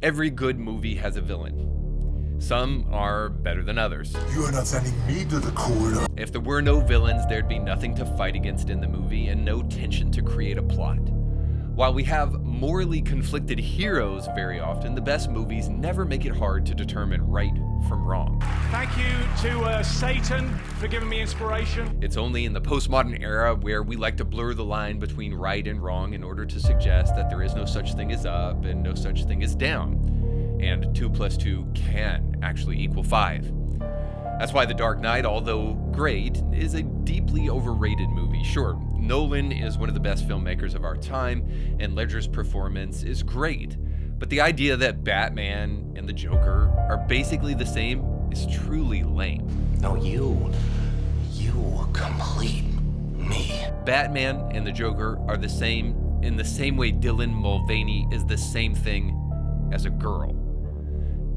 Every good movie has a villain. Some are better than others. You are not sending me to the corner. If there were no villains, there'd be nothing to fight against in the movie and no tension to create a plot. While we have morally conflicted heroes very often, the best movies never make it hard to determine right from wrong. Thank you to Satan for giving me inspiration. It's only in the postmodern era where we like to blur the line between right and wrong in order to suggest that there is no such thing as up and no such thing as down. And 2 + 2 can actually equal 5. That's why The Dark Knight, although great, is a deeply overrated movie. Sure, Nolan is one of the best filmmakers of our time, and Ledger's performance is great. But the idea that Batman and the Joker are basically the same is truly lame. No, you complete me. Batman and the Joker are the same in the same way Dylan Mulvaney is the same thing as a girl.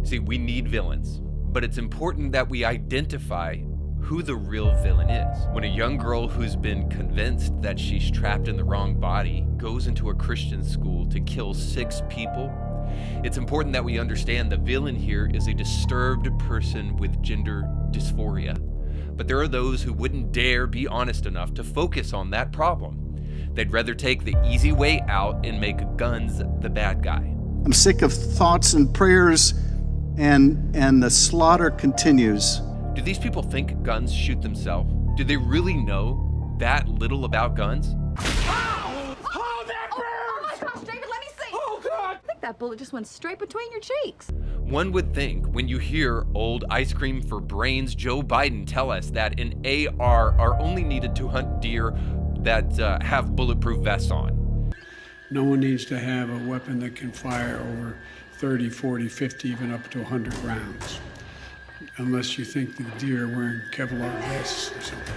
See, we need villains, but it's important that we identify who the real villain is. When a young girl who's been convinced that she's trapped in the wrong body goes into a Christian school to kill 6 people, it's important that we understand the villain here is a disturbed person with gender dysphoria. But there are those who wouldn't dare be honest enough to focus on that problem. They'd rather take the easy way out and make guns the bad guy. I'm sick of thoughts and prayers, and the slaughter continues. Do these people think guns shoot themselves? Do they really know that little about guns? Oh, that burns! Oh my gosh, David, let me see. Oh, God! I think that bullet just went straight between your cheeks. One would think when you hear old ice cream for brains Joe Biden tell us that an AR are only needed to hunt deer that have bulletproof vests on. No one needs to have a weapon that can fire over 30, 40, 50, even up to 100 rounds. Unless you think the deer are wearing Kevlar vests or something.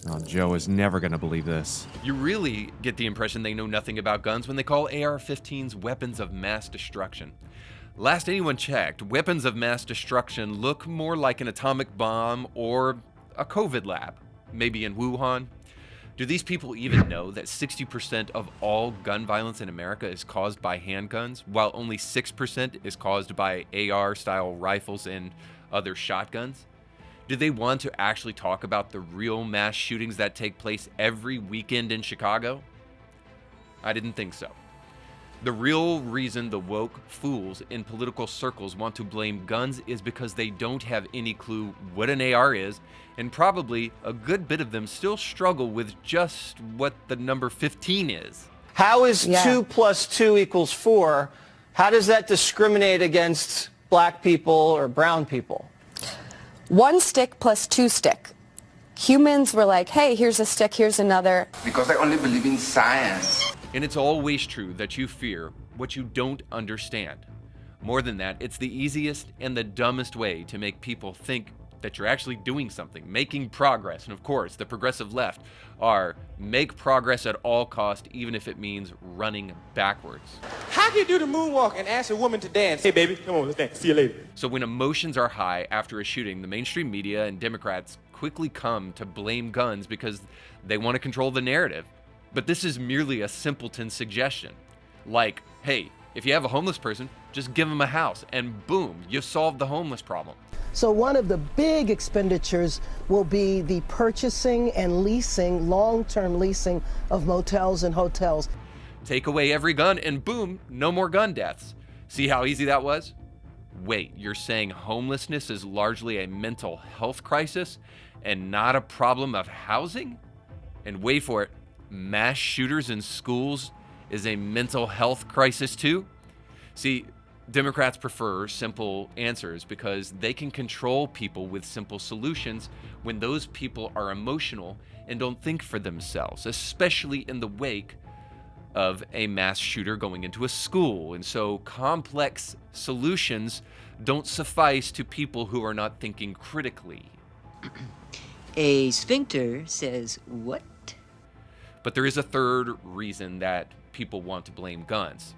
Oh, Joe is never going to believe this. You really get the impression they know nothing about guns when they call AR-15s weapons of mass destruction. Last anyone checked, weapons of mass destruction look more like an atomic bomb or a COVID lab, maybe in Wuhan. Do these people even know that 60% of all gun violence in America is caused by handguns, while only 6% is caused by AR-style rifles and other shotguns? Do they want to actually talk about the real mass shootings that take place every weekend in Chicago? I didn't think so. The real reason the woke fools in political circles want to blame guns is because they don't have any clue what an AR is, and probably a good bit of them still struggle with just what the number 15 is. How is 2 + 2 = 4? How does that discriminate against black people or brown people? 1 stick + 2 stick. Humans were like, hey, here's a stick, here's another. Because I only believe in science. And it's always true that you fear what you don't understand. More than that, it's the easiest and the dumbest way to make people think that you're actually doing something, making progress. And of course, the progressive left are make progress at all cost, even if it means running backwards. How can you do the moonwalk and ask a woman to dance? Hey, baby, come on, let's dance. See you later. So when emotions are high after a shooting, the mainstream media and Democrats quickly come to blame guns because they want to control the narrative. But this is merely a simpleton suggestion. Like, hey, if you have a homeless person, just give them a house, and boom, you've solved the homeless problem. So one of the big expenditures will be the purchasing and leasing, long-term leasing of motels and hotels. Take away every gun, and boom, no more gun deaths. See how easy that was? Wait, you're saying homelessness is largely a mental health crisis and not a problem of housing? And wait for it, mass shooters in schools is a mental health crisis too? See, Democrats prefer simple answers because they can control people with simple solutions when those people are emotional and don't think for themselves, especially in the wake of a mass shooter going into a school. And so complex solutions don't suffice to people who are not thinking critically. A sphincter says what? But there is a third reason that people want to blame guns.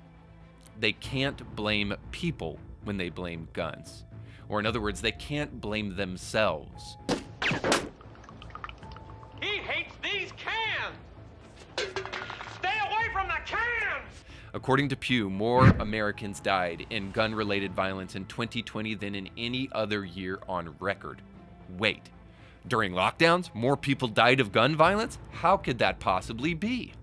They can't blame people when they blame guns. Or in other words, they can't blame themselves. He hates these cans! Stay away from the cans! According to Pew, more Americans died in gun-related violence in 2020 than in any other year on record. Wait, during lockdowns, more people died of gun violence? How could that possibly be?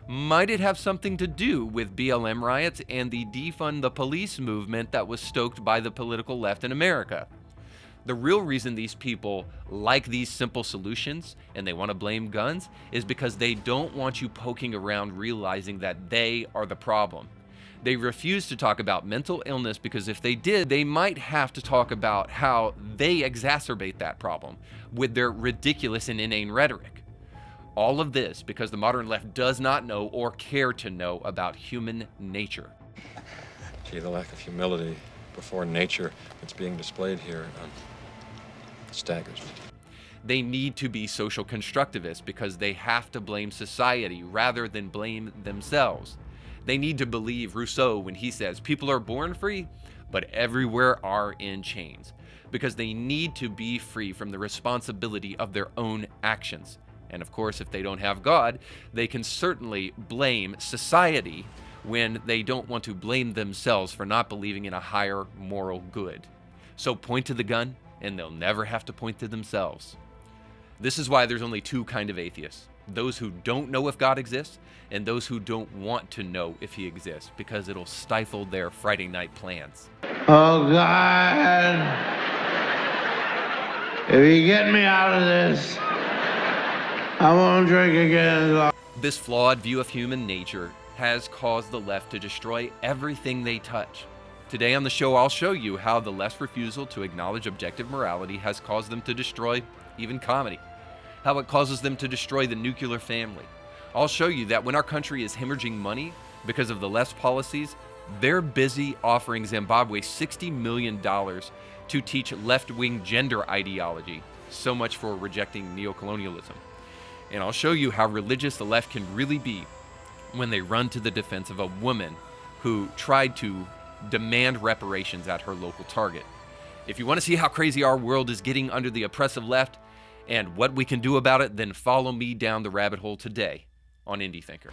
Might it have something to do with BLM riots and the defund the police movement that was stoked by the political left in America? The real reason these people like these simple solutions and they want to blame guns is because they don't want you poking around realizing that they are the problem. They refuse to talk about mental illness because if they did, they might have to talk about how they exacerbate that problem with their ridiculous and inane rhetoric. All of this because the modern left does not know or care to know about human nature. Gee, the lack of humility before nature that's being displayed here staggers me. They need to be social constructivists because they have to blame society rather than blame themselves. They need to believe Rousseau when he says people are born free, but everywhere are in chains, because they need to be free from the responsibility of their own actions. And of course, if they don't have God, they can certainly blame society when they don't want to blame themselves for not believing in a higher moral good. So point to the gun, and they'll never have to point to themselves. This is why there's only two kinds of atheists: those who don't know if God exists and those who don't want to know if he exists, because it'll stifle their Friday night plans. Oh God, if you get me out of this, I won't drink again. This flawed view of human nature has caused the left to destroy everything they touch. Today on the show, I'll show you how the left's refusal to acknowledge objective morality has caused them to destroy even comedy, how it causes them to destroy the nuclear family. I'll show you that when our country is hemorrhaging money because of the left's policies, they're busy offering Zimbabwe $60 million to teach left-wing gender ideology. So much for rejecting neocolonialism. And I'll show you how religious the left can really be when they run to the defense of a woman who tried to demand reparations at her local Target. If you want to see how crazy our world is getting under the oppressive left and what we can do about it, then follow me down the rabbit hole today on Indie Thinker.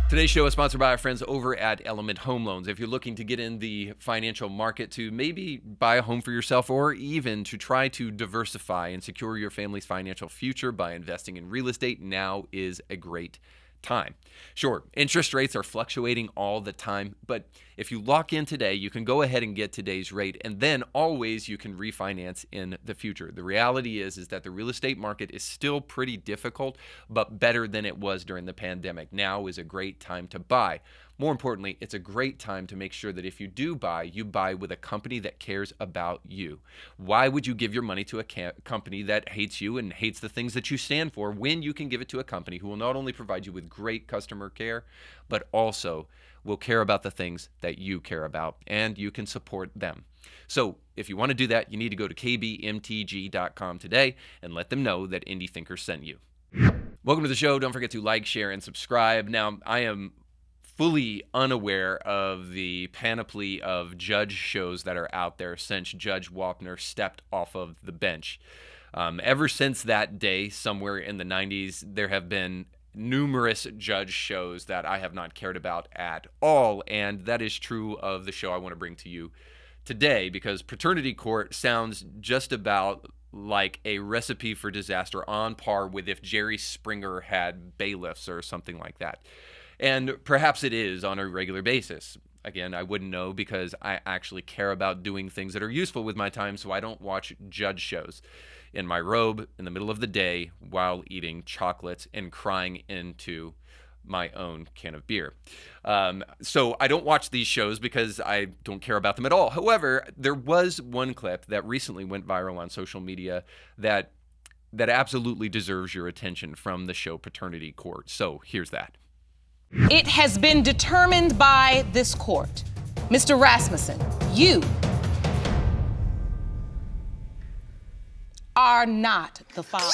Today's show is sponsored by our friends over at Element Home Loans. If you're looking to get in the financial market to maybe buy a home for yourself, or even to try to diversify and secure your family's financial future by investing in real estate, now is a great time. Sure, interest rates are fluctuating all the time, but if you lock in today, you can go ahead and get today's rate, and then always you can refinance in the future. The reality is that the real estate market is still pretty difficult, but better than it was during the pandemic. Now is a great time to buy. More importantly, it's a great time to make sure that if you do buy, you buy with a company that cares about you. Why would you give your money to a company that hates you and hates the things that you stand for when you can give it to a company who will not only provide you with great customer care, but also will care about the things that you care about, and you can support them. So if you want to do that, you need to go to kbmtg.com today and let them know that Indie Thinker sent you. Welcome to the show. Don't forget to like, share, and subscribe. Now, I am fully unaware of the panoply of judge shows that are out there since Judge Wapner stepped off of the bench. Ever since that day, somewhere in the 90s, there have been numerous judge shows that I have not cared about at all, and that is true of the show I want to bring to you today, because Paternity Court sounds just about like a recipe for disaster, on par with if Jerry Springer had bailiffs or something like that. And perhaps it is on a regular basis. Again, I wouldn't know, because I actually care about doing things that are useful with my time, so I don't watch judge shows in my robe in the middle of the day while eating chocolates and crying into my own can of beer. So I don't watch these shows because I don't care about them at all. However, there was one clip that recently went viral on social media that absolutely deserves your attention from the show Paternity Court. So here's that. It has been determined by this court. Mr. Rasmussen, you are not the father.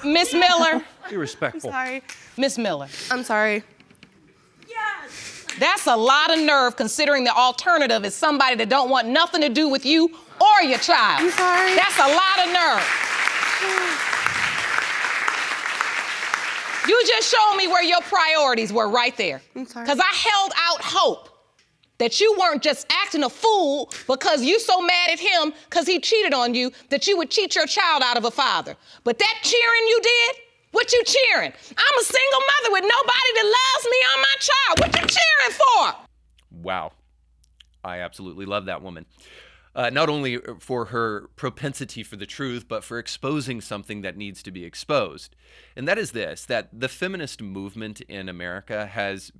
Miss Miller. Be respectful. I'm sorry. Miss Miller. I'm sorry. That's a lot of nerve considering the alternative is somebody that don't want nothing to do with you or your child. I'm sorry. That's a lot of nerve. You just showed me where your priorities were right there. I'm sorry. Because I held out hope that you weren't just acting a fool because you so mad at him because he cheated on you that you would cheat your child out of a father. But that cheering you did, what you cheering? I'm a single mother with nobody that loves me or my child. What you cheering for? Wow. I absolutely love that woman. Not only for her propensity for the truth, but for exposing something that needs to be exposed. And that is this, that the feminist movement in America has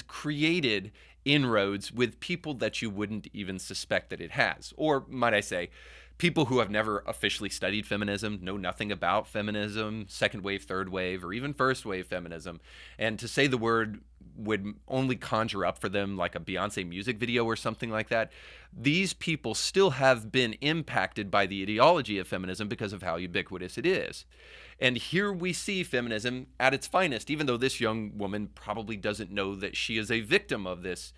created inroads with people that you wouldn't even suspect that it has. Or might I say, people who have never officially studied feminism, know nothing about feminism, second wave, third wave, or even first wave feminism. And to say the word would only conjure up for them like a Beyonce music video or something like that. These people still have been impacted by the ideology of feminism because of how ubiquitous it is. And here we see feminism at its finest, even though this young woman probably doesn't know that she is a victim of this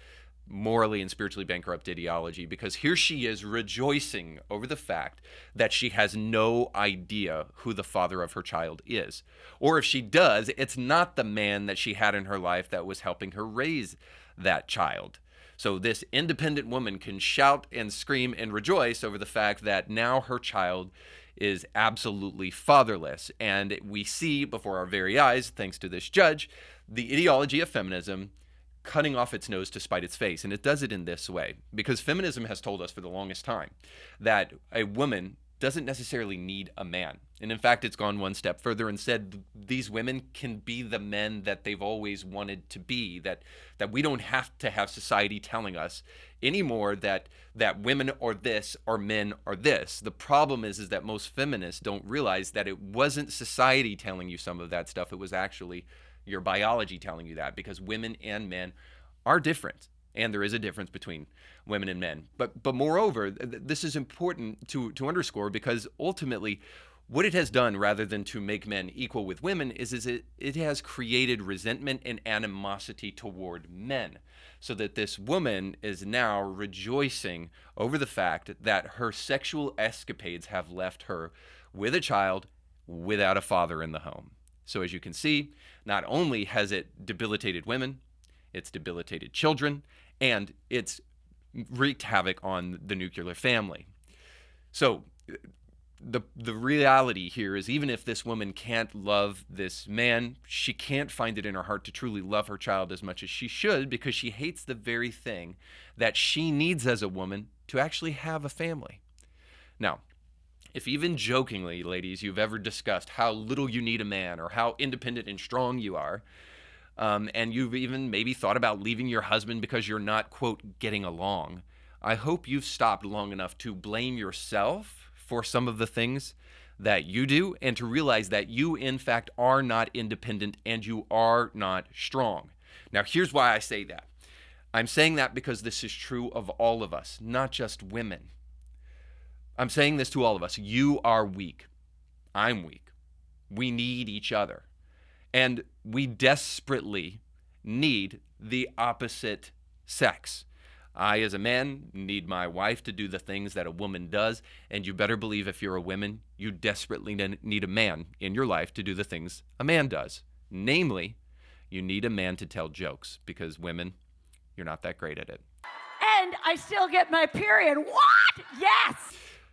morally and spiritually bankrupt ideology, because here she is rejoicing over the fact that she has no idea who the father of her child is. Or if she does, it's not the man that she had in her life that was helping her raise that child. So this independent woman can shout and scream and rejoice over the fact that now her child is absolutely fatherless. And we see before our very eyes, thanks to this judge, the ideology of feminism cutting off its nose to spite its face. And it does it in this way, because feminism has told us for the longest time that a woman doesn't necessarily need a man. And in fact, it's gone one step further and said these women can be the men that they've always wanted to be, that we don't have to have society telling us anymore that women are this or men are this. The problem is that most feminists don't realize that it wasn't society telling you some of that stuff. It was actually your biology telling you that, because women and men are different, and there is a difference between women and men. But moreover, this is important to underscore, because ultimately what it has done, rather than to make men equal with women, is it has created resentment and animosity toward men, so that this woman is now rejoicing over the fact that her sexual escapades have left her with a child without a father in the home. So as you can see, not only has it debilitated women, it's debilitated children, and it's wreaked havoc on the nuclear family. So the reality here is, even if this woman can't love this man, she can't find it in her heart to truly love her child as much as she should, because she hates the very thing that she needs as a woman to actually have a family. Now, if even jokingly, ladies, you've ever discussed how little you need a man or how independent and strong you are, and you've even maybe thought about leaving your husband because you're not, quote, getting along, I hope you've stopped long enough to blame yourself for some of the things that you do, and to realize that you, in fact, are not independent and you are not strong. Now, here's why I say that. I'm saying that because this is true of all of us, not just women. I'm saying this to all of us. You are weak. I'm weak. We need each other. And we desperately need the opposite sex. I, as a man, need my wife to do the things that a woman does. And you better believe, if you're a woman, you desperately need a man in your life to do the things a man does. Namely, you need a man to tell jokes, because women, you're not that great at it. And I still get my period. What? Yes!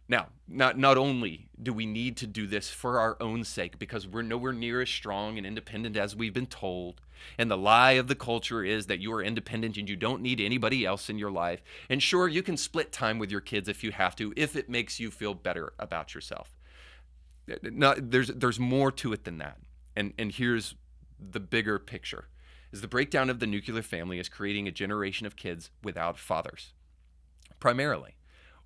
Now, not only do we need to do this for our own sake, because we're nowhere near as strong and independent as we've been told, and the lie of the culture is that you are independent and you don't need anybody else in your life. And sure, you can split time with your kids if you have to, if it makes you feel better about yourself. No, there's more to it than that. And here's the bigger picture, is the breakdown of the nuclear family is creating a generation of kids without fathers, primarily.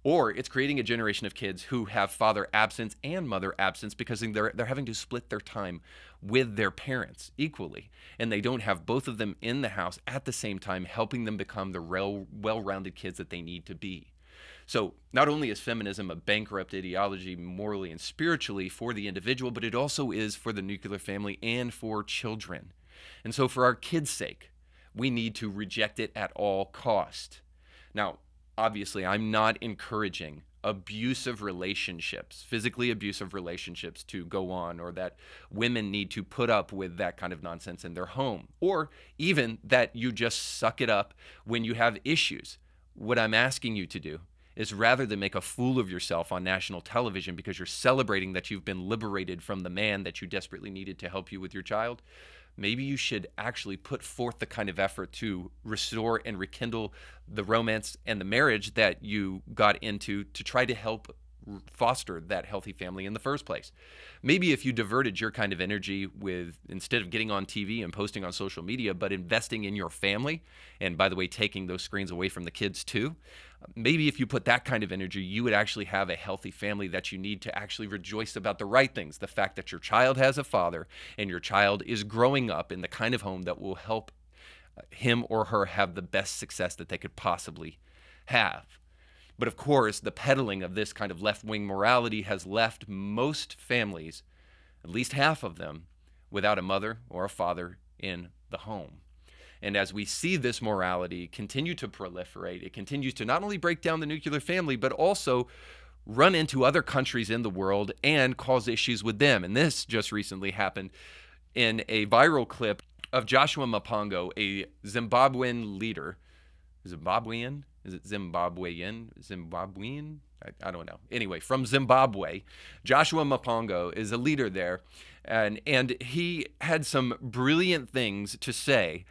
Or it's creating a generation of kids who have father absence and mother absence, because they're having to split their time with their parents equally. And they don't have both of them in the house at the same time, helping them become the well-rounded kids that they need to be. So not only is feminism a bankrupt ideology morally and spiritually for the individual, but it also is for the nuclear family and for children. And so for our kids' sake, We need to reject it at all cost. Now, obviously, I'm not encouraging abusive relationships, physically abusive relationships to go on, or that women need to put up with that kind of nonsense in their home, or even that you just suck it up when you have issues. What I'm asking you to do is, rather than make a fool of yourself on national television because you're celebrating that you've been liberated from the man that you desperately needed to help you with your child, maybe you should actually put forth the kind of effort to restore and rekindle the romance and the marriage that you got into to try to help foster that healthy family in the first place. Maybe if you diverted your kind of energy with, instead of getting on TV and posting on social media, but investing in your family, and by the way, taking those screens away from the kids too, maybe if you put that kind of energy, you would actually have a healthy family that you need to actually rejoice about the right things. The fact that your child has a father and your child is growing up in the kind of home that will help him or her have the best success that they could possibly have. But of course, the peddling of this kind of left-wing morality has left most families, at least half of them, without a mother or a father in the home. And as we see this morality continue to proliferate, it continues to not only break down the nuclear family, but also run into other countries in the world and cause issues with them. And this just recently happened in a viral clip of Joshua Maponga, a Zimbabwean leader. Zimbabwean? Is it Zimbabwean? Zimbabwean? I don't know. Anyway, from Zimbabwe, Joshua Maponga is a leader there. And he had some brilliant things to say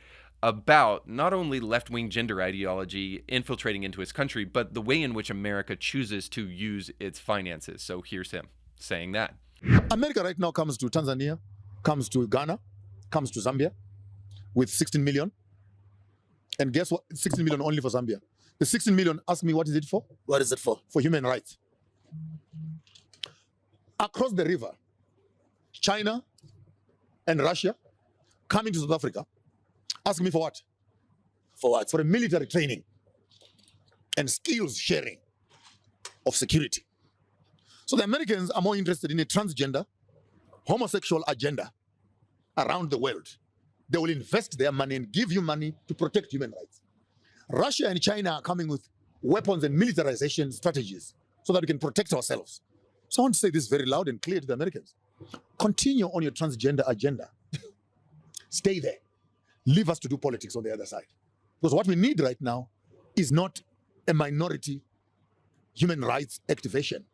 about not only left-wing gender ideology infiltrating into his country, but the way in which America chooses to use its finances. So here's him saying that. America right now comes to Tanzania, comes to Ghana, comes to Zambia with 16 million. And guess what? 16 million only for Zambia. The 16 million, ask me, what is it for? What is it for? For human rights. Across the river, China and Russia coming to South Africa, ask me for what? For what? For a military training and skills sharing of security. So the Americans are more interested in a transgender, homosexual agenda around the world. They will invest their money and give you money to protect human rights. Russia and China are coming with weapons and militarization strategies so that we can protect ourselves. So I want to say this very loud and clear to the Americans. Continue on your transgender agenda. Stay there. Leave us to do politics on the other side. Because what we need right now is not a minority human rights activation.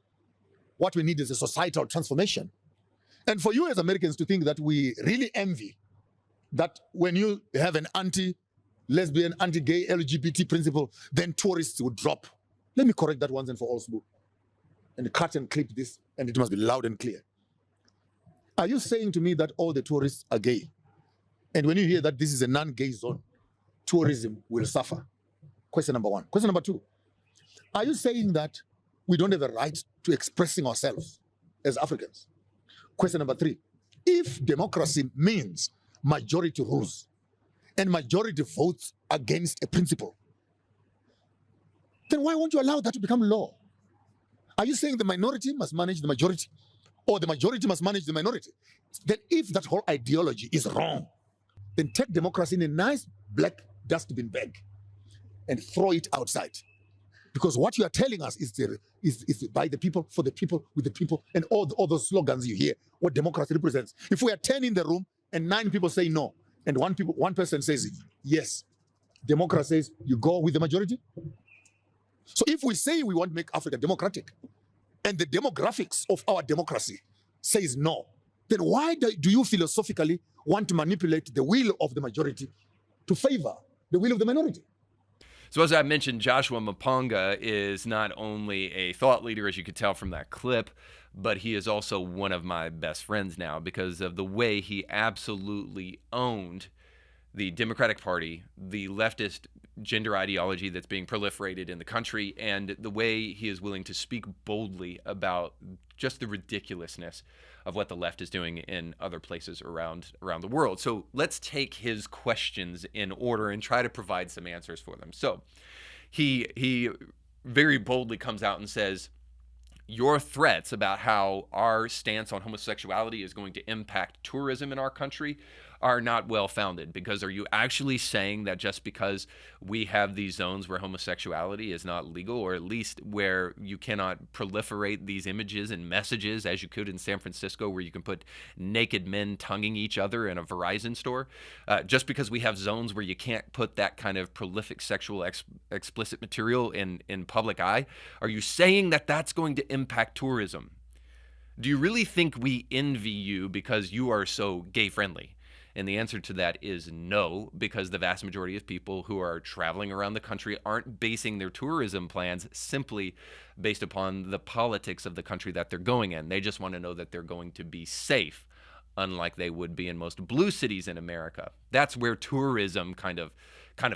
What we need is a societal transformation. And for you as Americans to think that we really envy that when you have an anti-lesbian, anti-gay, LGBT principle, then tourists would drop. Let me correct that once and for all, Sbu. And cut and clip this, and it must be loud and clear. Are you saying to me that all the tourists are gay? And when you hear that this is a non-gay zone, tourism will suffer? Question number one. Question number two. Are you saying that we don't have a right to expressing ourselves as Africans? Question number three. If democracy means majority rules and majority votes against a principle, then why won't you allow that to become law? Are you saying the minority must manage the majority, or the majority must manage the minority? Then if that whole ideology is wrong, then take democracy in a nice black dustbin bag and throw it outside. Because what you are telling us is by the people, for the people, with the people, and all those slogans you hear, what democracy represents. If we are 10 in the room and 9 people say no, and one person says yes, democracy says you go with the majority. So if we say we want to make Africa democratic, and the demographics of our democracy says no, then why do you philosophically want to manipulate the will of the majority to favor the will of the minority? So as I mentioned, Joshua Maponga is not only a thought leader, as you could tell from that clip, but he is also one of my best friends now because of the way he absolutely owned the Democratic Party, the leftist gender ideology that's being proliferated in the country, and the way he is willing to speak boldly about just the ridiculousness of what the left is doing in other places around the world. So let's take his questions in order and try to provide some answers for them. So he very boldly comes out and says, your threats about how our stance on homosexuality is going to impact tourism in our country are not well founded. Because are you actually saying that just because we have these zones where homosexuality is not legal, or at least where you cannot proliferate these images and messages as you could in San Francisco, where you can put naked men tonguing each other in a Verizon store, just because we have zones where you can't put that kind of prolific sexual explicit material in public eye, are you saying that that's going to impact tourism? Do you really think we envy you because you are so gay friendly? And the answer to that is no, because the vast majority of people who are traveling around the country aren't basing their tourism plans simply based upon the politics of the country that they're going in. They just want to know that they're going to be safe, unlike they would be in most blue cities in America. That's where tourism kind of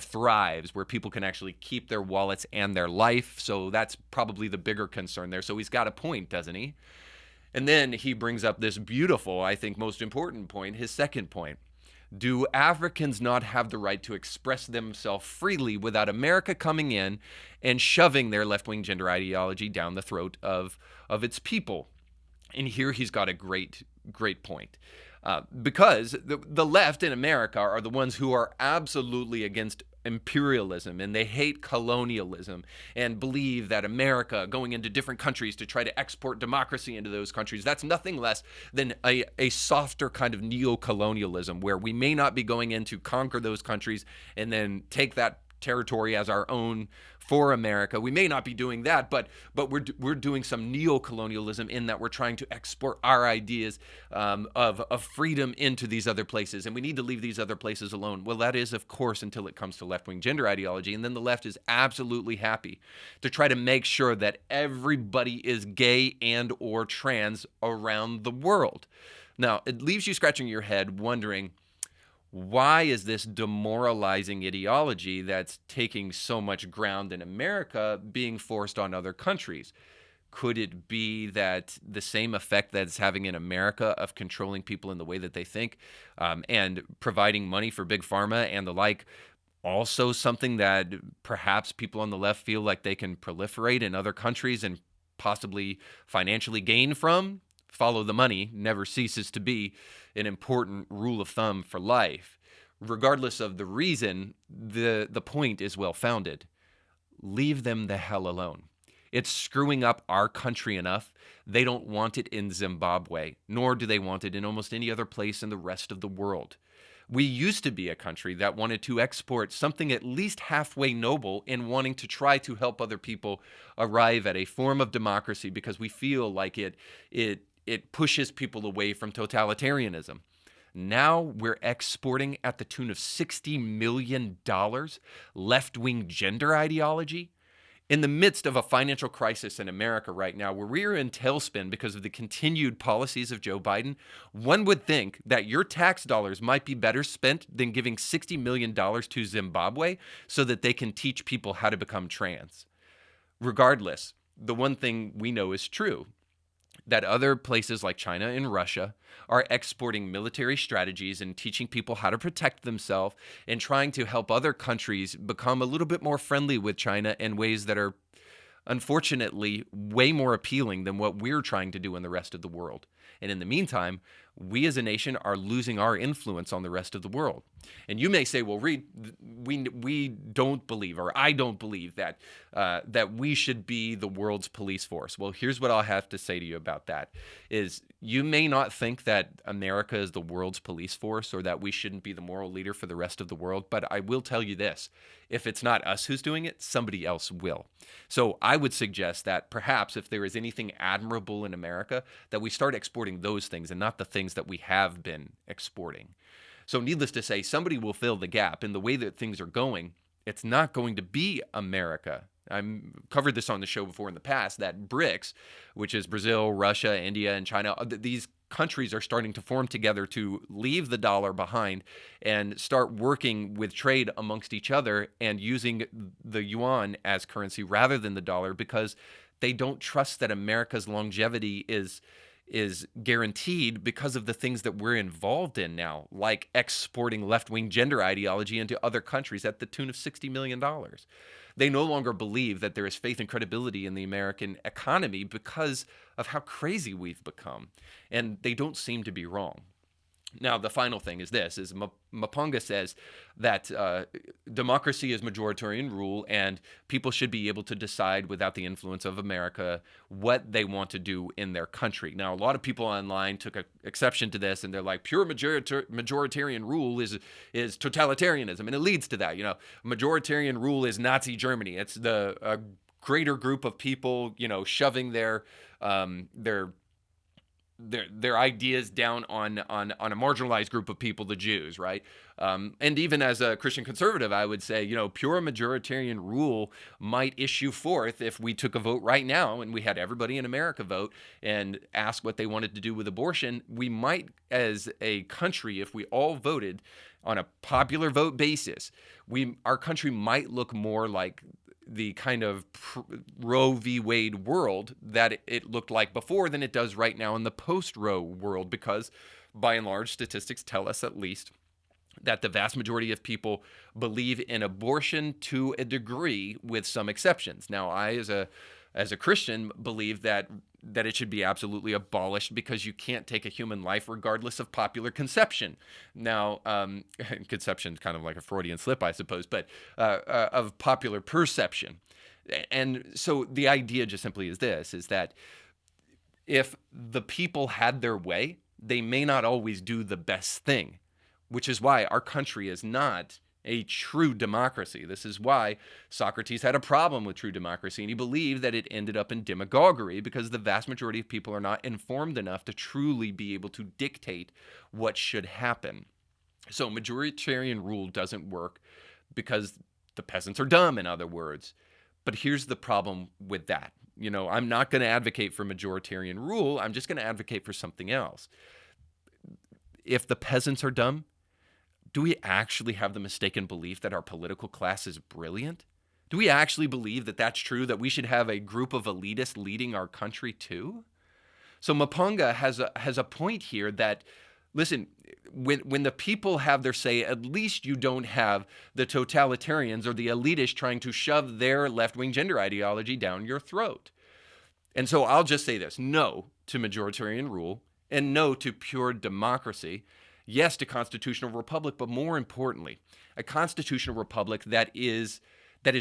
thrives, where people can actually keep their wallets and their life. So that's probably the bigger concern there. So he's got a point, doesn't he? And then he brings up this beautiful, I think, most important point, his second point. Do Africans not have the right to express themselves freely without America coming in and shoving their left-wing gender ideology down the throat of its people? And here he's got a great point. Because the left in America are the ones who are absolutely against imperialism, and they hate colonialism and believe that America going into different countries to try to export democracy into those countries, that's nothing less than a softer kind of neo-colonialism, where we may not be going in to conquer those countries and then take that territory as our own for America. We may not be doing that, but we're doing some neo-colonialism in that we're trying to export our ideas of freedom into these other places, and we need to leave these other places alone. Well, that is, of course, until it comes to left-wing gender ideology, and then the left is absolutely happy to try to make sure that everybody is gay and or trans around the world. Now, it leaves you scratching your head wondering, why is this demoralizing ideology that's taking so much ground in America being forced on other countries? Could it be that the same effect that it's having in America of controlling people in the way that they think, and providing money for big pharma and the like, also something that perhaps people on the left feel like they can proliferate in other countries and possibly financially gain from? Follow the money never ceases to be an important rule of thumb for life. Regardless of the reason, the point is well-founded. Leave them the hell alone. It's screwing up our country enough. They don't want it in Zimbabwe, nor do they want it in almost any other place in the rest of the world. We used to be a country that wanted to export something at least halfway noble in wanting to try to help other people arrive at a form of democracy, because we feel like it pushes people away from totalitarianism. Now we're exporting at the tune of $60 million left-wing gender ideology in the midst of a financial crisis in America right now, where we're in tailspin because of the continued policies of Joe Biden. One would think that your tax dollars might be better spent than giving $60 million to Zimbabwe so that they can teach people how to become trans. Regardless, the one thing we know is true, that other places like China and Russia are exporting military strategies and teaching people how to protect themselves and trying to help other countries become a little bit more friendly with China in ways that are unfortunately way more appealing than what we're trying to do in the rest of the world. And in the meantime, we as a nation are losing our influence on the rest of the world. And you may say, well, Reed, we don't believe, or I don't believe that we should be the world's police force. Well, here's what I'll have to say to you about that, is you may not think that America is the world's police force or that we shouldn't be the moral leader for the rest of the world, but I will tell you this: if it's not us who's doing it, somebody else will. So I would suggest that perhaps if there is anything admirable in America, that we start exporting those things and not the things that we have been exporting. So needless to say, somebody will fill the gap. In the way that things are going, it's not going to be America. I've covered this on the show before in the past, that BRICS, which is Brazil, Russia, India, and China, these countries are starting to form together to leave the dollar behind and start working with trade amongst each other and using the yuan as currency rather than the dollar, because they don't trust that America's longevity is guaranteed because of the things that we're involved in now, like exporting left-wing gender ideology into other countries at the tune of $60 million. They no longer believe that there is faith and credibility in the American economy because of how crazy we've become. And they don't seem to be wrong. Now, the final thing is this, is Maponga says that democracy is majoritarian rule and people should be able to decide without the influence of America what they want to do in their country. Now, a lot of people online took exception to this, and they're like, pure majoritarian rule is totalitarianism, and it leads to that. You know, majoritarian rule is Nazi Germany. It's the greater group of people, you know, shoving their ideas down on a marginalized group of people, the Jews, right? And even as a Christian conservative, I would say, you know, pure majoritarian rule might issue forth if we took a vote right now and we had everybody in America vote and ask what they wanted to do with abortion. We might, as a country, if we all voted on a popular vote basis, our country might look more like the kind of Roe v. Wade world that it looked like before than it does right now in the post-Roe world, because by and large, statistics tell us at least that the vast majority of people believe in abortion to a degree, with some exceptions. Now, I, as a Christian, believe that it should be absolutely abolished, because you can't take a human life regardless of popular conception. Now, conception is kind of like a Freudian slip, I suppose, but of popular perception. And so the idea just simply is this, is that if the people had their way, they may not always do the best thing, which is why our country is not a true democracy. This is why Socrates had a problem with true democracy, and he believed that it ended up in demagoguery, because the vast majority of people are not informed enough to truly be able to dictate what should happen. So majoritarian rule doesn't work because the peasants are dumb, in other words. But here's the problem with that. You know, I'm not going to advocate for majoritarian rule. I'm just going to advocate for something else. If the peasants are dumb, do we actually have the mistaken belief that our political class is brilliant? Do we actually believe that that's true, that we should have a group of elitists leading our country too? So Maponga has a point here that, listen, when the people have their say, at least you don't have the totalitarians or the elitists trying to shove their left-wing gender ideology down your throat. And so I'll just say this: no to majoritarian rule and no to pure democracy. Yes to constitutional republic, but more importantly, a constitutional republic that is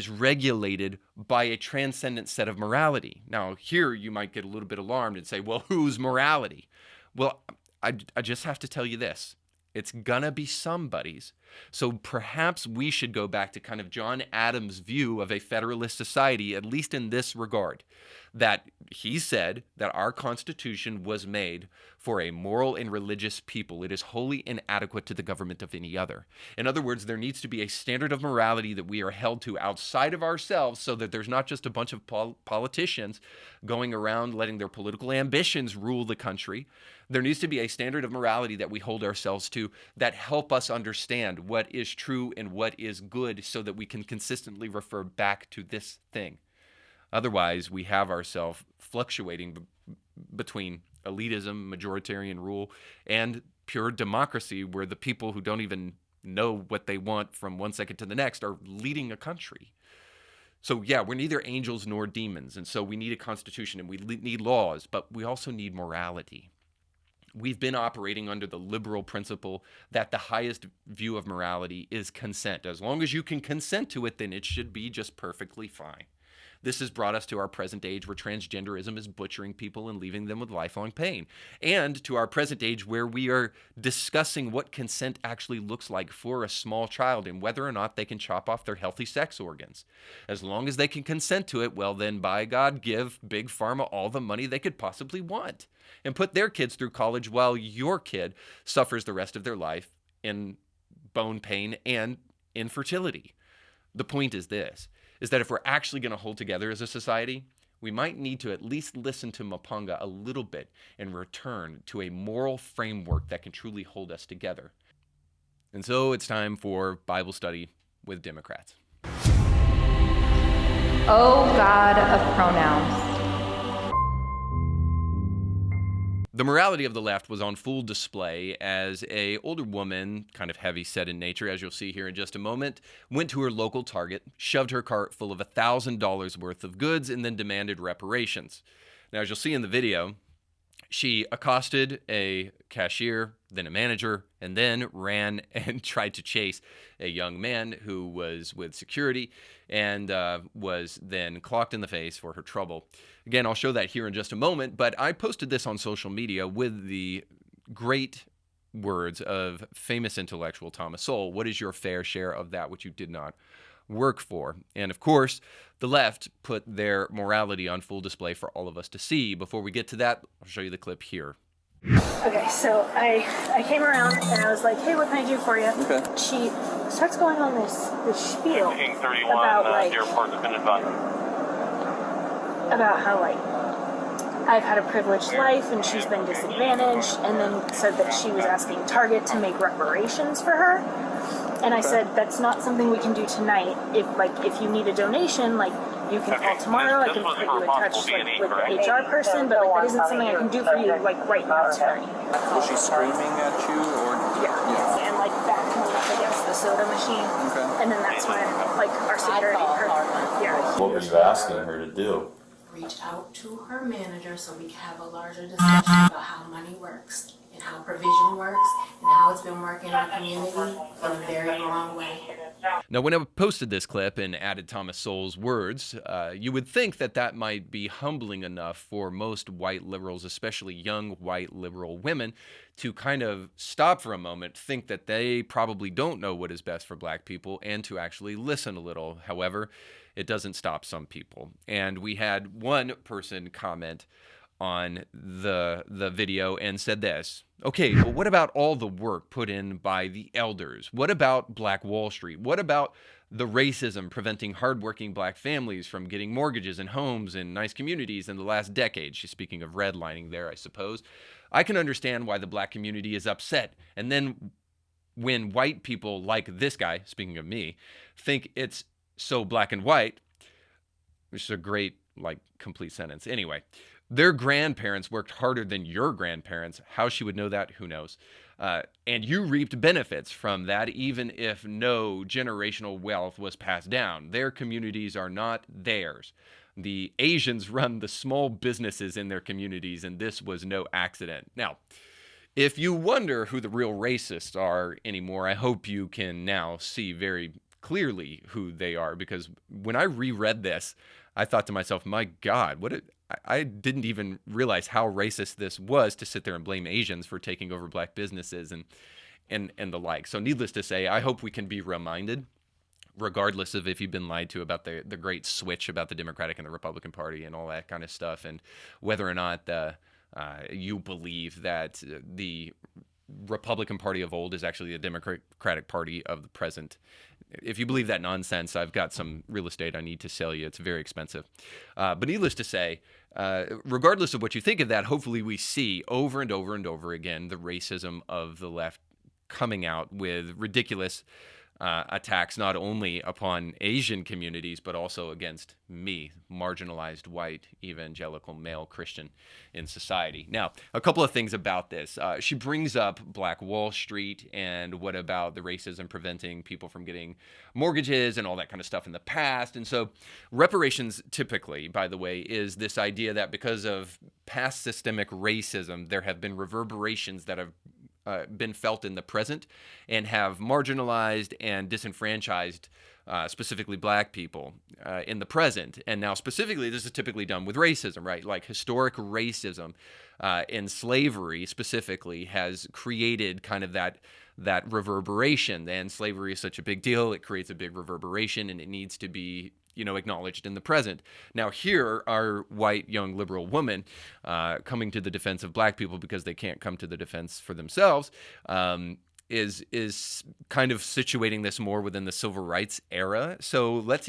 regulated by a transcendent set of morality. Now, here you might get a little bit alarmed and say, well, whose morality? Well, I just have to tell you this. It's gonna be somebody's. So perhaps we should go back to kind of John Adams' view of a federalist society, at least in this regard, that he said that our Constitution was made for a moral and religious people. It is wholly inadequate to the government of any other. In other words, there needs to be a standard of morality that we are held to outside of ourselves, so that there's not just a bunch of politicians going around letting their political ambitions rule the country. There needs to be a standard of morality that we hold ourselves to that help us understand what is true and what is good, so that we can consistently refer back to this thing. Otherwise, we have ourselves fluctuating between elitism, majoritarian rule, and pure democracy, where the people who don't even know what they want from one second to the next are leading a country. So yeah, we're neither angels nor demons, and so we need a constitution and we need laws, but we also need morality. We've been operating under the liberal principle that the highest view of morality is consent. As long as you can consent to it, then it should be just perfectly fine. This has brought us to our present age, where transgenderism is butchering people and leaving them with lifelong pain. And to our present age, where we are discussing what consent actually looks like for a small child and whether or not they can chop off their healthy sex organs. As long as they can consent to it, well then, by God, give Big Pharma all the money they could possibly want and put their kids through college while your kid suffers the rest of their life in bone pain and infertility. The point is this, is that if we're actually going to hold together as a society, we might need to at least listen to Maponga a little bit and return to a moral framework that can truly hold us together. And so it's time for Bible study with Democrats. Oh, God of pronouns. The morality of the left was on full display as an older woman, kind of heavy-set in nature, as you'll see here in just a moment, went to her local Target, shoved her cart full of $1,000 worth of goods, and then demanded reparations. Now, as you'll see in the video, She accosted a cashier, then a manager, and then ran and tried to chase a young man who was with security and was then clocked in the face for her trouble. Again, I'll show that here in just a moment, but I posted this on social media with the great words of famous intellectual Thomas Sowell. What is your fair share of that which you did not work for? And of course, the left put their morality on full display for all of us to see. Before we get to that, I'll show you the clip here. Okay, so I came around and I was like, hey, what can I do for you? Okay. She starts going on this spiel about like about how like I've had a privileged life and she's been disadvantaged, and then said that she was asking Target to make reparations for her. And I said, that's not something we can do tonight. If you need a donation, like, you can call tomorrow. I can put you in touch with the HR person, but like that isn't something I can do for you like right now tonight. Was she screaming at you, or? Yeah. And like backing me up against the soda machine. Okay. And then that's when like our security What were you asking her to do? Reach out to her manager so we can have a larger discussion about how money works and how provision works and how it's been working in our community in a very wrong way. Now, when I posted this clip and added Thomas Sowell's words, you would think that that might be humbling enough for most white liberals, especially young white liberal women, to kind of stop for a moment, think that they probably don't know what is best for black people, and to actually listen a little. However, it doesn't stop some people. And we had one person comment on the video and said this: okay, well, what about all the work put in by the elders? What about Black Wall Street? What about the racism preventing hardworking black families from getting mortgages and homes in nice communities in the last decade? She's speaking of redlining there, I suppose. I can understand why the black community is upset. And then when white people like this guy, speaking of me, think it's so black and white, which is a great, like, complete sentence. Anyway, their grandparents worked harder than your grandparents. How she would know that, who knows? And you reaped benefits from that, even if no generational wealth was passed down. Their communities are not theirs. The Asians run the small businesses in their communities, and this was no accident. Now, if you wonder who the real racists are anymore, I hope you can now see very clearly who they are, because when I reread this, I thought to myself, my God, I didn't even realize how racist this was to sit there and blame Asians for taking over black businesses and the like. So needless to say, I hope we can be reminded, regardless of if you've been lied to about the great switch about the Democratic and the Republican Party and all that kind of stuff, and whether or not you believe that the Republican Party of old is actually the Democratic Party of the present. If you believe that nonsense, I've got some real estate I need to sell you. It's very expensive. But needless to say, regardless of what you think of that, hopefully we see over and over and over again the racism of the left coming out with ridiculous attacks not only upon Asian communities, but also against me, marginalized white evangelical male Christian in society. Now, a couple of things about this. She brings up Black Wall Street and what about the racism preventing people from getting mortgages and all that kind of stuff in the past. And so reparations typically, by the way, is this idea that because of past systemic racism, there have been reverberations that have been felt in the present and have marginalized and disenfranchised specifically black people in the present. And now specifically, this is typically done with racism, right? Like historic racism in slavery specifically has created kind of that reverberation. And slavery is such a big deal, it creates a big reverberation, and it needs to be acknowledged in the present. Now here are white young liberal women coming to the defense of black people because they can't come to the defense for themselves, is kind of situating this more within the civil rights era. So let's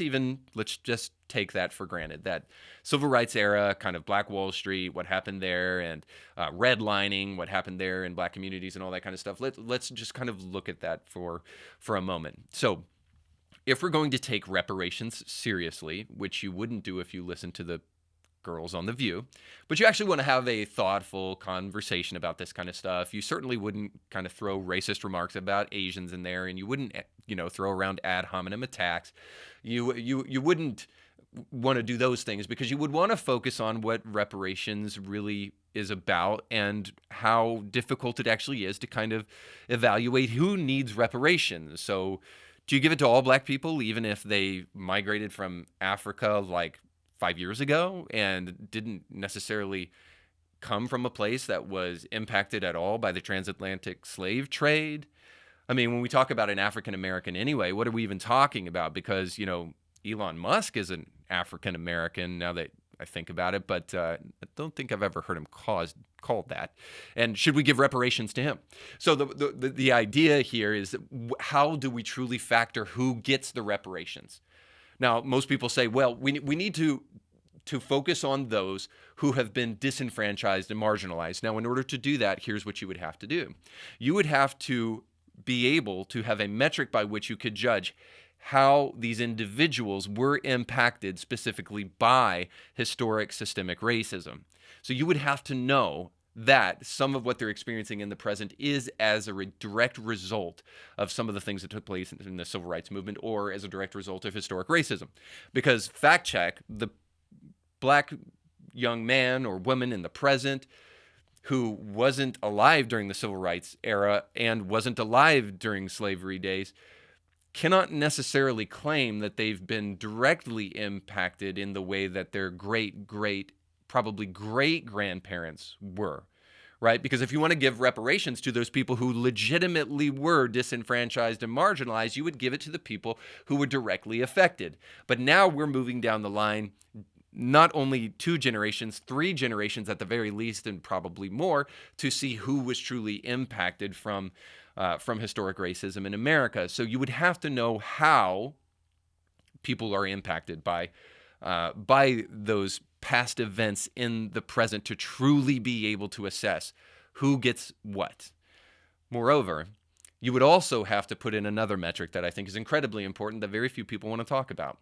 just take that for granted, that civil rights era, kind of Black Wall Street, what happened there, and redlining, what happened there in black communities and all that kind of stuff. Let's just kind of look at that for a moment. So if we're going to take reparations seriously, which you wouldn't do if you listened to the girls on The View, but you actually want to have a thoughtful conversation about this kind of stuff, you certainly wouldn't kind of throw racist remarks about Asians in there, and you wouldn't, throw around ad hominem attacks. You wouldn't want to do those things, because you would want to focus on what reparations really is about and how difficult it actually is to kind of evaluate who needs reparations. So do you give it to all black people, even if they migrated from Africa like 5 years ago and didn't necessarily come from a place that was impacted at all by the transatlantic slave trade? I mean, when we talk about an African American anyway, what are we even talking about? Because, Elon Musk is an African American, now that I think about it, but I don't think I've ever heard him called that. And should we give reparations to him? So the idea here is, how do we truly factor who gets the reparations? Now, most people say, well, we need to focus on those who have been disenfranchised and marginalized. Now, in order to do that, here's what you would have to do. You would have to be able to have a metric by which you could judge how these individuals were impacted specifically by historic systemic racism. So you would have to know that some of what they're experiencing in the present is as a direct result of some of the things that took place in the civil rights movement, or as a direct result of historic racism. Because fact check, the black young man or woman in the present who wasn't alive during the civil rights era and wasn't alive during slavery days cannot necessarily claim that they've been directly impacted in the way that their probably great-grandparents were, right? Because if you want to give reparations to those people who legitimately were disenfranchised and marginalized, you would give it to the people who were directly affected. But now we're moving down the line, not only 2 generations, 3 generations at the very least, and probably more, to see who was truly impacted from historic racism in America. So you would have to know how people are impacted by those past events in the present to truly be able to assess who gets what. Moreover, you would also have to put in another metric that I think is incredibly important that very few people want to talk about.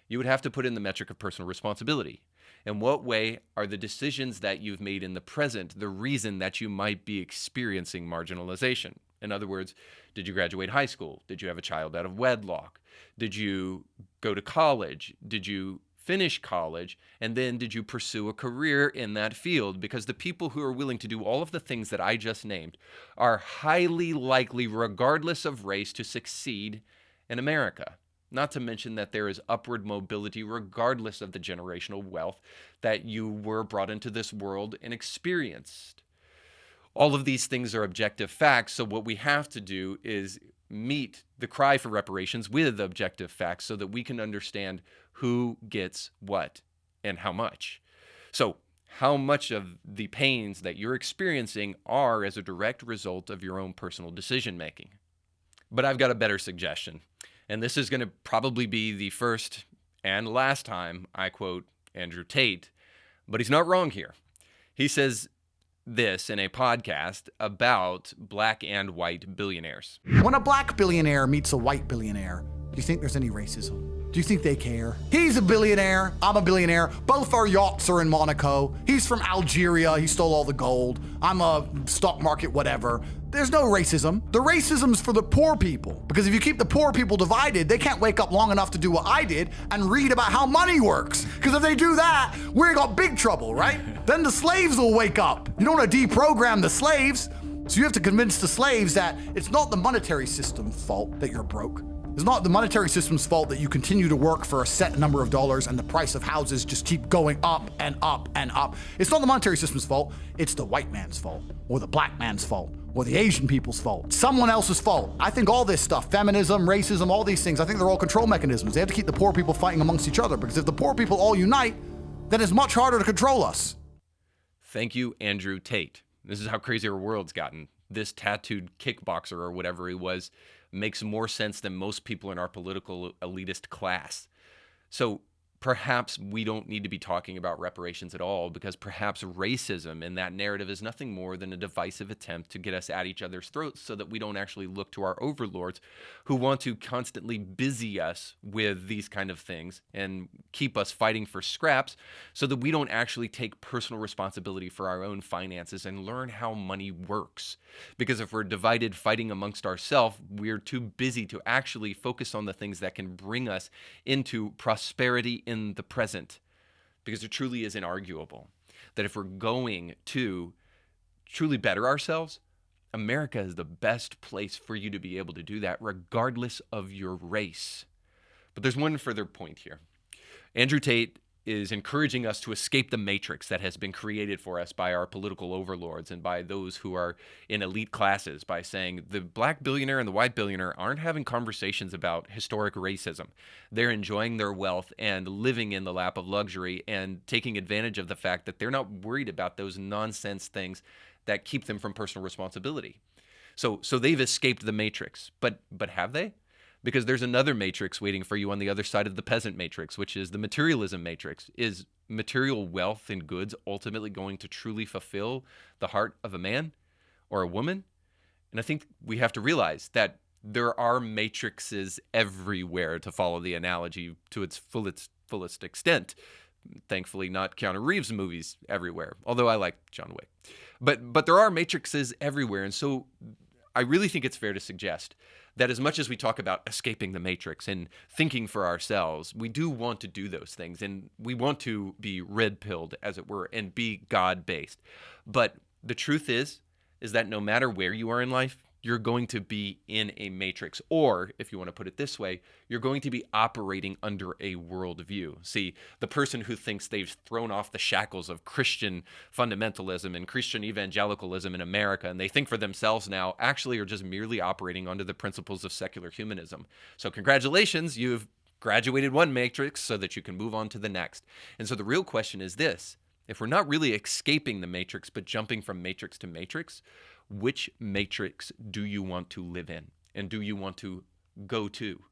You would have to put in the metric of personal responsibility. In what way are the decisions that you've made in the present the reason that you might be experiencing marginalization? In other words, did you graduate high school? Did you have a child out of wedlock? Did you go to college? Did you finish college? And then did you pursue a career in that field? Because the people who are willing to do all of the things that I just named are highly likely, regardless of race, to succeed in America. Not to mention that there is upward mobility regardless of the generational wealth that you were brought into this world and experienced. All of these things are objective facts, so what we have to do is meet the cry for reparations with objective facts so that we can understand who gets what and how much. So how much of the pains that you're experiencing are as a direct result of your own personal decision making. But I've got a better suggestion, and this is going to probably be the first and last time I quote Andrew Tate, but he's not wrong here. He says this in a podcast about black and white billionaires. When a black billionaire meets a white billionaire, do you think there's any racism? Do you think they care? He's a billionaire, I'm a billionaire. Both our yachts are in Monaco. He's from Algeria, he stole all the gold. I'm a stock market whatever. There's no racism. The racism's for the poor people. Because if you keep the poor people divided, they can't wake up long enough to do what I did and read about how money works. Because if they do that, we got big trouble, right? Then the slaves will wake up. You don't want to deprogram the slaves. So you have to convince the slaves that it's not the monetary system's fault that you're broke. It's not the monetary system's fault that you continue to work for a set number of dollars and the price of houses just keep going up and up and up. It's not the monetary system's fault. It's the white man's fault, or the black man's fault, or the Asian people's fault. Someone else's fault. I think all this stuff, feminism, racism, all these things, I think they're all control mechanisms. They have to keep the poor people fighting amongst each other, because if the poor people all unite, then it's much harder to control us. Thank you, Andrew Tate. This is how crazy our world's gotten. This tattooed kickboxer or whatever he was makes more sense than most people in our political elitist class. So perhaps we don't need to be talking about reparations at all, because perhaps racism in that narrative is nothing more than a divisive attempt to get us at each other's throats so that we don't actually look to our overlords who want to constantly busy us with these kind of things and keep us fighting for scraps so that we don't actually take personal responsibility for our own finances and learn how money works. Because if we're divided fighting amongst ourselves, we're too busy to actually focus on the things that can bring us into prosperity in the present, because it truly is inarguable that if we're going to truly better ourselves, America is the best place for you to be able to do that, regardless of your race. But there's one further point here. Andrew Tate is encouraging us to escape the matrix that has been created for us by our political overlords and by those who are in elite classes, by saying the black billionaire and the white billionaire aren't having conversations about historic racism. They're enjoying their wealth and living in the lap of luxury and taking advantage of the fact that they're not worried about those nonsense things that keep them from personal responsibility. So they've escaped the matrix, but have they? Because there's another matrix waiting for you on the other side of the peasant matrix, which is the materialism matrix. Is material wealth and goods ultimately going to truly fulfill the heart of a man or a woman? And I think we have to realize that there are matrices everywhere, to follow the analogy to its fullest extent. Thankfully, not Keanu Reeves movies everywhere, although I like John Wick. But there are matrices everywhere, and so I really think it's fair to suggest that as much as we talk about escaping the matrix and thinking for ourselves, we do want to do those things, and we want to be red-pilled, as it were, and be God-based. But the truth is that no matter where you are in life, you're going to be in a matrix, or if you want to put it this way, you're going to be operating under a worldview. See, the person who thinks they've thrown off the shackles of Christian fundamentalism and Christian evangelicalism in America, and they think for themselves now, actually are just merely operating under the principles of secular humanism. So congratulations, you've graduated one matrix so that you can move on to the next. And so the real question is this: if we're not really escaping the matrix, but jumping from matrix to matrix, which matrix do you want to live in, and do you want to go to?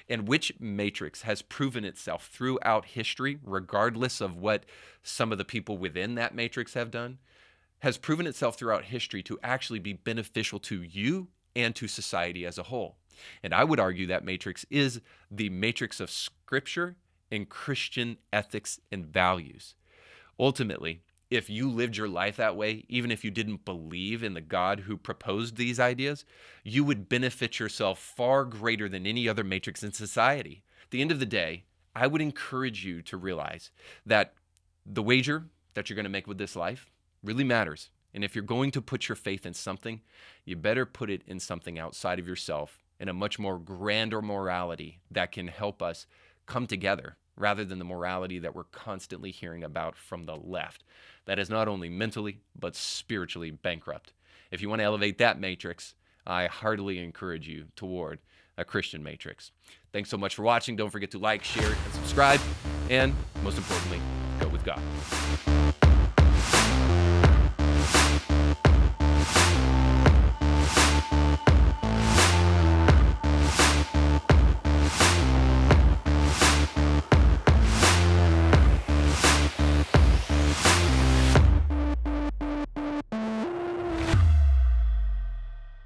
And which matrix has proven itself throughout history, regardless of what some of the people within that matrix have done, has proven itself throughout history to actually be beneficial to you and to society as a whole? And I would argue that matrix is the matrix of Scripture and Christian ethics and values. Ultimately, if you lived your life that way, even if you didn't believe in the God who proposed these ideas, you would benefit yourself far greater than any other matrix in society. At the end of the day, I would encourage you to realize that the wager that you're going to make with this life really matters. And if you're going to put your faith in something, you better put it in something outside of yourself, in a much more grander morality that can help us come together, rather than the morality that we're constantly hearing about from the left. That is not only mentally, but spiritually bankrupt. If you want to elevate that matrix, I heartily encourage you toward a Christian matrix. Thanks so much for watching. Don't forget to like, share, and subscribe. And most importantly, go with God.